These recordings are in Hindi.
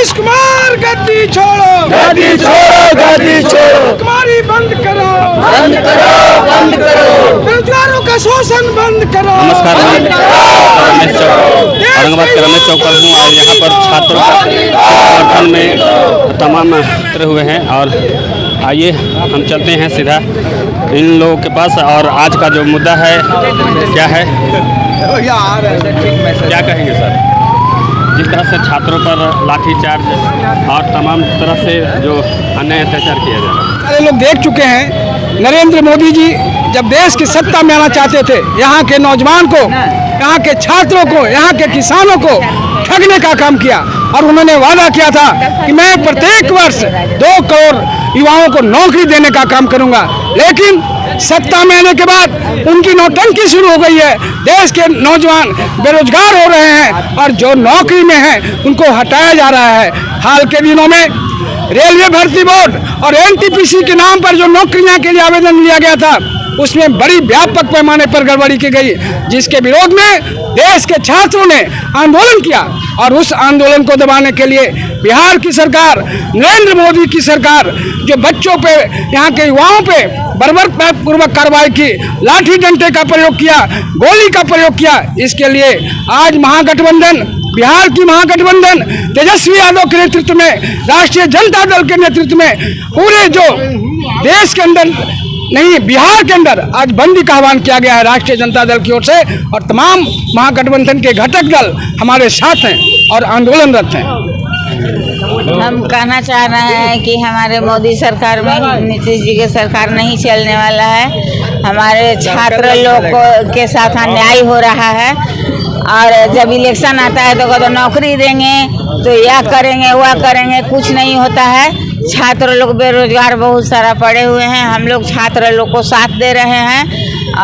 नीतीश कुमार गद्दी छोड़ो, गद्दी छोड़ो, गद्दी छोड़ो, कुमारी बंद करो, बंद करो, बंद करो, बेरोजगारों का शोषण बंद करो। नमस्कार, रमेश चौक औरंगाबाद के रमेश चौक पर हूँ और यहाँ पर छात्रों का समर्थन में तमाम एकत्र हुए हैं और आइए हम चलते हैं सीधा इन लोगों के पास। और आज का जो मुद्दा है क्या है, क्या कहेंगे सर? जिस तरह से छात्रों पर लाठीचार्ज और तमाम तरह से जो अन्याय अत्याचार किया जा रहा है, सारे लोग देख चुके हैं। नरेंद्र मोदी जी जब देश की सत्ता में आना चाहते थे, यहाँ के नौजवान को, यहाँ के छात्रों को, यहाँ के किसानों को ठगने का काम किया और उन्होंने वादा किया था कि मैं प्रत्येक वर्ष 2 करोड़ युवाओं को नौकरी देने का काम करूंगा। लेकिन सत्ता में आने के बाद उनकी नौटंकी शुरू हो गई है। देश के नौजवान बेरोजगार हो रहे हैं और जो नौकरी में हैं उनको हटाया जा रहा है। हाल के दिनों में रेलवे भर्ती बोर्ड और एनटीपीसी के नाम पर जो नौकरियां के लिए आवेदन लिया गया था, उसमें बड़ी व्यापक पैमाने पर गड़बड़ी की गई, जिसके विरोध में देश के छात्रों ने आंदोलन किया और उस आंदोलन को दबाने के लिए बिहार की सरकार, नरेंद्र मोदी की सरकार, जो बच्चों पे, यहाँ के युवाओं पे बर्बरपूर्वक कार्रवाई की, लाठी डंडे का प्रयोग किया, गोली का प्रयोग किया। इसके लिए आज महागठबंधन, बिहार की महागठबंधन तेजस्वी यादव के नेतृत्व में, राष्ट्रीय जनता दल के नेतृत्व में, पूरे जो देश के अंदर नहीं बिहार के अंदर आज बंदी का आह्वान किया गया है राष्ट्रीय जनता दल की ओर से और तमाम महागठबंधन के घटक दल हमारे साथ हैं और आंदोलनरत हैं। हम कहना चाह रहे हैं कि हमारे मोदी सरकार में नीतीश जी की सरकार नहीं चलने वाला है। हमारे छात्र लोग के साथ अन्याय हो रहा है और जब इलेक्शन आता है तो नौकरी देंगे तो यह करेंगे वह करेंगे, कुछ नहीं होता है। छात्र लोग बेरोजगार बहुत सारा पड़े हुए हैं। हम लोग छात्र लोग को साथ दे रहे हैं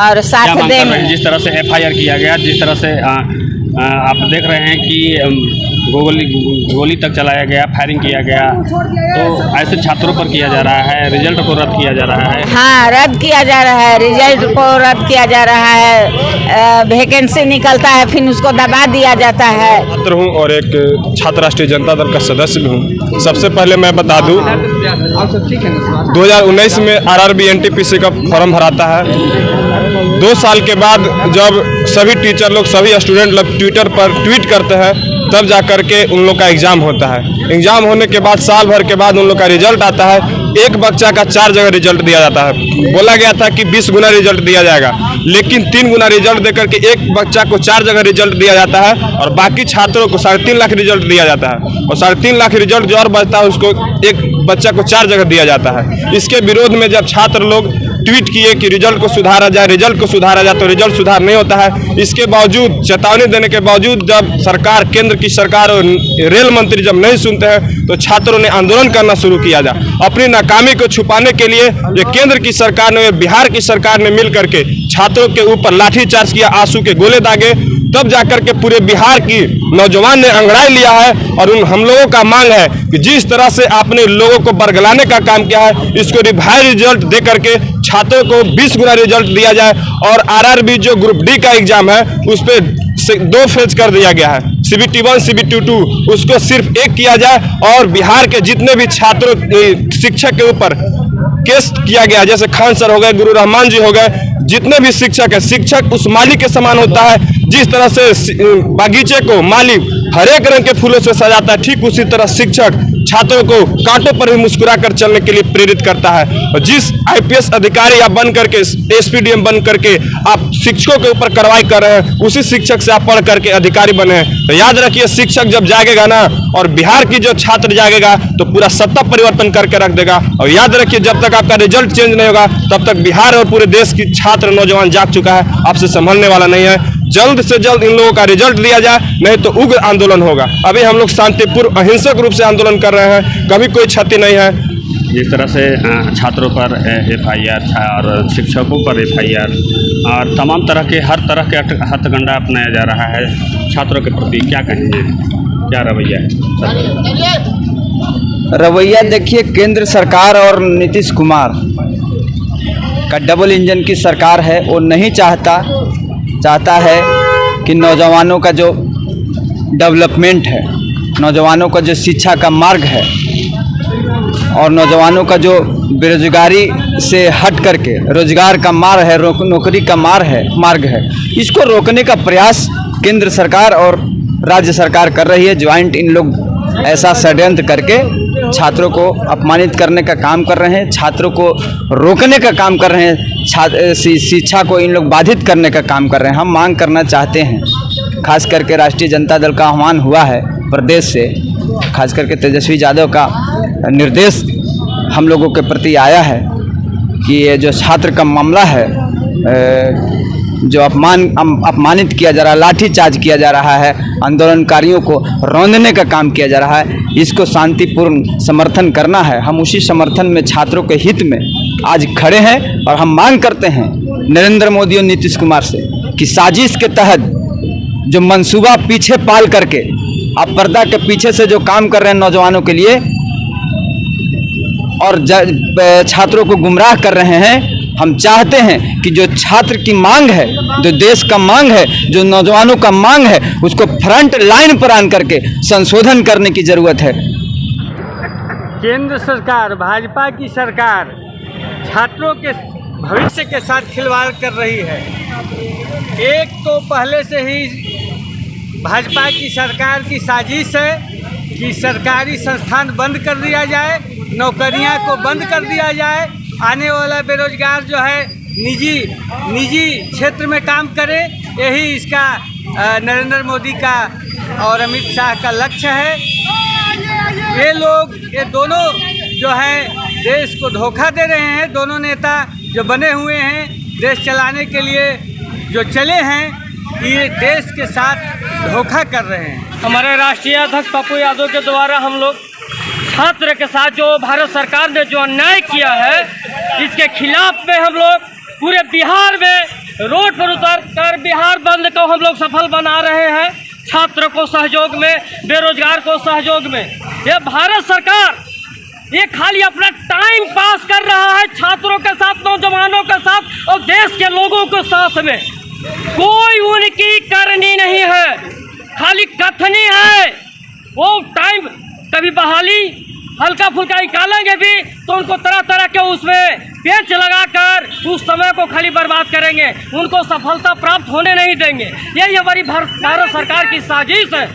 और साथ देंगे। जिस तरह से FIR किया गया, जिस तरह से आप देख रहे हैं कि गोली तक चलाया गया, फायरिंग किया गया, तो ऐसे छात्रों पर किया जा रहा है, रिजल्ट को रद्द किया जा रहा है। हाँ, रद्द किया जा रहा है, रिजल्ट को रद्द किया जा रहा है। वैकेंसी निकलता है फिर उसको दबा दिया जाता है। छात्र हूँ और एक छात्र राष्ट्रीय जनता दल का सदस्य भी हूँ। सबसे पहले मैं बता दूँ, 2019 में RRB NTPC का फॉर्म भराता है। 2 साल के बाद जब सभी टीचर लोग, सभी स्टूडेंट लोग ट्विटर पर ट्वीट करते हैं, तब जा कर के उन लोग का एग्ज़ाम होता है। एग्ज़ाम होने के बाद साल भर के बाद उन लोग का रिजल्ट आता है। एक बच्चा का 4 जगह रिजल्ट दिया जाता है। बोला गया था कि 20 गुना रिजल्ट दिया जाएगा, लेकिन 3 गुना रिजल्ट देकर के एक बच्चा को 4 जगह रिजल्ट दिया जाता है और बाकी छात्रों को 3.5 लाख रिजल्ट दिया जाता है। और 3.5 लाख रिजल्ट जो और बचता है उसको एक बच्चा को 4 जगह दिया जाता है। इसके विरोध में जब छात्र लोग ट्वीट किए कि रिजल्ट को सुधारा जाए, रिजल्ट को सुधारा जाए, तो रिजल्ट सुधार नहीं होता है। इसके बावजूद, चेतावनी देने के बावजूद, जब सरकार, केंद्र की सरकार और रेल मंत्री जब नहीं सुनते हैं तो छात्रों ने आंदोलन करना शुरू किया जा। अपनी नाकामी को छुपाने के लिए ये केंद्र की सरकार ने, बिहार की सरकार ने मिल करके छात्रों के ऊपर लाठीचार्ज किया, आंसू के गोले दागे। तब जाकर के पूरे बिहार की नौजवान ने अंगड़ाई लिया है और हम लोगों का मांग है कि जिस तरह से आपने लोगों को बरगलाने का काम किया है, इसको रिवाइज रिजल्ट दे करके छात्रों को 20 गुना रिजल्ट दिया जाए। और RRB जो ग्रुप D का एग्जाम है उस पर 2 फेज कर दिया गया है, CBT 1, CBT 2, उसको सिर्फ 1 किया जाए। और बिहार के जितने भी छात्रों, शिक्षक के ऊपर केस किया गया, जैसे खान सर हो गए, गुरु रहमान जी हो गए, जितने भी शिक्षक है, शिक्षक उस माली के समान होता है। जिस तरह से बागीचे को माली हर एक रंग के फूलों से सजाता है, ठीक उसी तरह शिक्षक छात्रों को कांटों पर भी मुस्कुरा कर चलने के लिए प्रेरित करता है। और जिस IPS अधिकारी आप बन करके, SPDM बन करके आप शिक्षकों के ऊपर कार्रवाई कर रहे हैं, उसी शिक्षक से आप पढ़ करके अधिकारी बने हैं। तो याद रखिए, शिक्षक जब जागेगा ना, और बिहार की जो छात्र जागेगा, तो पूरा सत्ता परिवर्तन करके रख देगा। और याद रखिए, जब तक आपका रिजल्ट चेंज नहीं होगा, तब तक बिहार और पूरे देश की छात्र नौजवान जाग चुका है, आपसे संभलने वाला नहीं है। जल्द से जल्द इन लोगों का रिजल्ट दिया जाए, नहीं तो उग्र आंदोलन होगा। अभी हम लोग शांतिपूर्ण अहिंसक रूप से आंदोलन कर रहे हैं, कभी कोई क्षति नहीं है। जिस तरह से छात्रों पर FIR और शिक्षकों पर FIR और तमाम तरह के, हर तरह के हथकंडा अपनाया जा रहा है छात्रों के प्रति, क्या कहेंगे, क्या रवैया है? रवैया देखिए, केंद्र सरकार और नीतीश कुमार का डबल इंजन की सरकार है। वो नहीं चाहता है कि नौजवानों का जो डेवलपमेंट है नौजवानों का जो शिक्षा का मार्ग है और नौजवानों का जो बेरोजगारी से हट करके रोजगार का मार्ग है, नौकरी का मार्ग है, इसको रोकने का प्रयास केंद्र सरकार और राज्य सरकार कर रही है। ज्वाइंट इन लोग ऐसा षड्यंत्र करके छात्रों को अपमानित करने का काम कर रहे हैं, छात्रों को रोकने का काम कर रहे हैं, शिक्षा को इन लोग बाधित करने का काम कर रहे हैं। हम मांग करना चाहते हैं, खास करके राष्ट्रीय जनता दल का आह्वान हुआ है प्रदेश से, खास करके तेजस्वी यादव का निर्देश हम लोगों के प्रति आया है कि ये जो छात्र का मामला है, जो अपमानित किया जा रहा है, लाठीचार्ज किया जा रहा है, आंदोलनकारियों को रौंदने का काम किया जा रहा है, इसको शांतिपूर्ण समर्थन करना है। हम उसी समर्थन में छात्रों के हित में आज खड़े हैं और हम मांग करते हैं नरेंद्र मोदी और नीतीश कुमार से कि साजिश के तहत जो मंसूबा पीछे पाल करके आप पर्दा के पीछे से जो काम कर रहे हैं नौजवानों के लिए और छात्रों को गुमराह कर रहे हैं, हम चाहते हैं कि जो छात्र की मांग है, जो देश का मांग है, जो नौजवानों का मांग है, उसको फ्रंट लाइन पर आन करके संशोधन करने की ज़रूरत है। केंद्र सरकार, भाजपा की सरकार छात्रों के भविष्य के साथ खिलवाड़ कर रही है। एक तो पहले से ही भाजपा की सरकार की साजिश है कि सरकारी संस्थान बंद कर दिया जाए, नौकरियां को बंद कर दिया जाए, आने वाला बेरोजगार जो है निजी क्षेत्र में काम करे। यही इसका नरेंद्र मोदी का और अमित शाह का लक्ष्य है। ये दोनों जो है देश को धोखा दे रहे हैं। दोनों नेता जो बने हुए हैं देश चलाने के लिए जो चले हैं, ये देश के साथ धोखा कर रहे हैं। हमारे राष्ट्रीय अध्यक्ष पप्पू यादव के द्वारा हम लोग छात्र के साथ जो भारत सरकार ने जो अन्याय किया है, इसके खिलाफ में हम लोग पूरे बिहार में रोड पर उतर कर बिहार बंद को हम लोग सफल बना रहे हैं। छात्र को सहयोग में, बेरोजगार को सहयोग में। ये भारत सरकार ये खाली अपना टाइम पास कर रहा है छात्रों के साथ, नौजवानों के साथ और देश के लोगों के साथ में। कोई उनकी करनी नहीं है, खाली कथनी है। वो टाइम कभी बहाली हल्का फुल्का निकालेंगे भी तो उनको तरह तरह के उसमें पेच लगाकर उस समय को खाली बर्बाद करेंगे, उनको सफलता प्राप्त होने नहीं देंगे। यही हमारी भारत सरकार की साजिश है।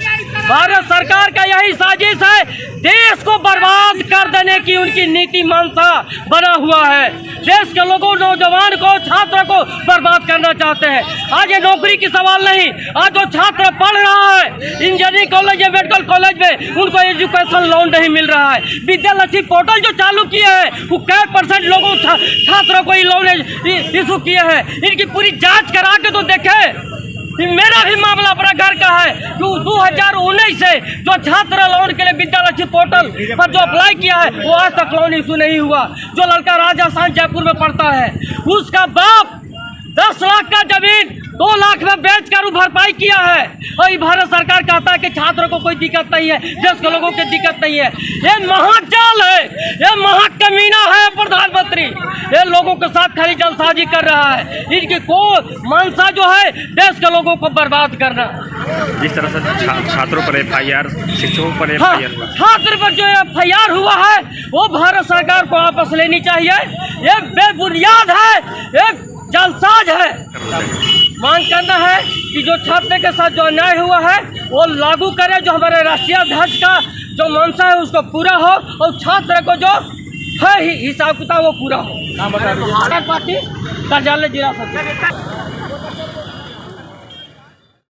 भारत सरकार का यही साजिश है, देश को बर्बाद कर देने की उनकी नीति मंशा बना हुआ है। देश के लोगों, नौजवान को, छात्र को बर्बाद करना चाहते हैं। आज ये नौकरी की सवाल नहीं, आज जो छात्र पढ़ रहा है इंजीनियरिंग कॉलेज या मेडिकल कॉलेज में, उनको एजुकेशन लोन नहीं मिल रहा है। विद्यालक्ष्मी पोर्टल जो चालू किया है वो कै % लोगों छात्रों को ये लोन इशू किए हैं। इनकी पूरी जांच करा के तो देखें। मेरा भी मामला अपना घर का है कि 2019 से जो छात्र लोन के लिए विद्यालक्ष्मी पोर्टल पर जो अप्लाई किया है वो आज तक लोन इशू नहीं हुआ। जो लड़का राजस्थान जयपुर में पढ़ता है, उसका बाप 10 लाख का जमीन 2 लाख में बेचकर भरपाई किया है। और ये भारत सरकार कहता है कि छात्रों को कोई दिक्कत नहीं है, देश के लोगों की दिक्कत नहीं है। ये महाजाल है, ये महाकमीना है प्रधानमंत्री। ये लोगों के साथ खाली जलसाजी कर रहा है। इनकी कोई मंशा जो है देश के लोगों को बर्बाद करना। जिस तरह से छात्रों पर FIR, शिक्षकों पर FIR हुआ, छात्र पर जो FIR हुआ है वो भारत सरकार को वापस लेनी चाहिए। ये बेबुनियाद है, ये जालसाज है। मांग करना है कि जो छात्र के साथ जो अन्याय हुआ है वो लागू करे, जो हमारे राष्ट्रीय अध्यक्ष का जो मंशा है उसको पूरा हो और छात्र को जो है हिसाब किताब वो पूरा हो। पार्टी कार्यालय जिला सचिव।